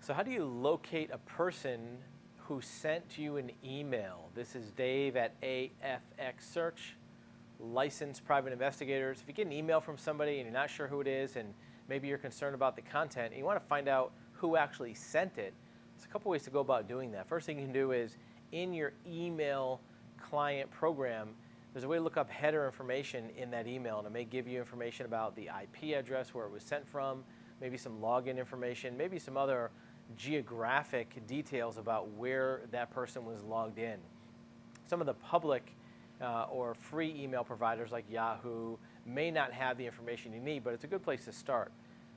So how do you locate a person who sent you an email? This is Dave at AFX Search, licensed private investigators. If you get an email from somebody and you're not sure who it is and maybe you're concerned about the content and you want to find out who actually sent it, there's a couple ways to go about doing that. First thing you can do is in your email client program, there's a way to look up header information in that email, and it may give you information about the IP address, where it was sent from, maybe some login information, maybe some other geographic details about where that person was logged in. Some of the public or free email providers like Yahoo may not have the information you need, but it's a good place to start.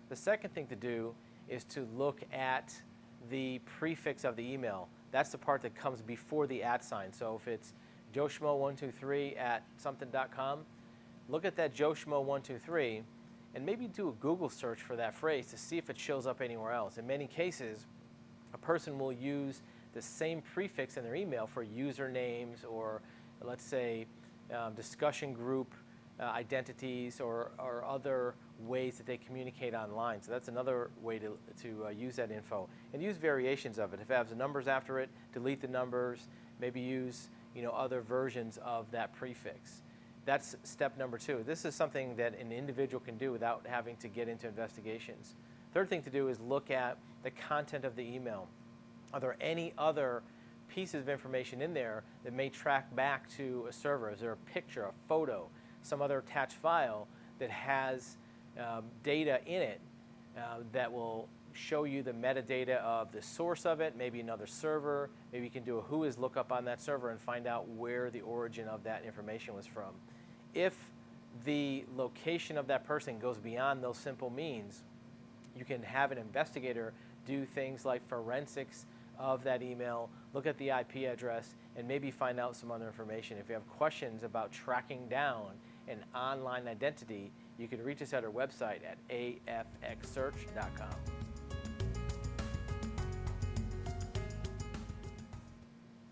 The second thing to do is to look at the prefix of the email. That's the part that comes before the @ sign. So if it's joeschmo123 at something.com, look at that joeschmo123 and maybe do a Google search for that phrase to see if it shows up anywhere else. In many cases, a person will use the same prefix in their email for usernames or, let's say, discussion group identities or other ways that they communicate online. So that's another way to use that info, and use variations of it. If it has numbers after it, delete the numbers. Maybe use other versions of that prefix. That's step number 2. This is something that an individual can do without having to get into investigations. Third thing to do is look at the content of the email. Are there any other pieces of information in there that may track back to a server? Is there a picture, a photo, some other attached file that has data in it that will show you the metadata of the source of it, maybe another server? Maybe you can do a whois lookup on that server and find out where the origin of that information was from. If the location of that person goes beyond those simple means, you can have an investigator do things like forensics of that email, look at the IP address, and maybe find out some other information. If you have questions about tracking down an online identity, you can reach us at our website at afxsearch.com.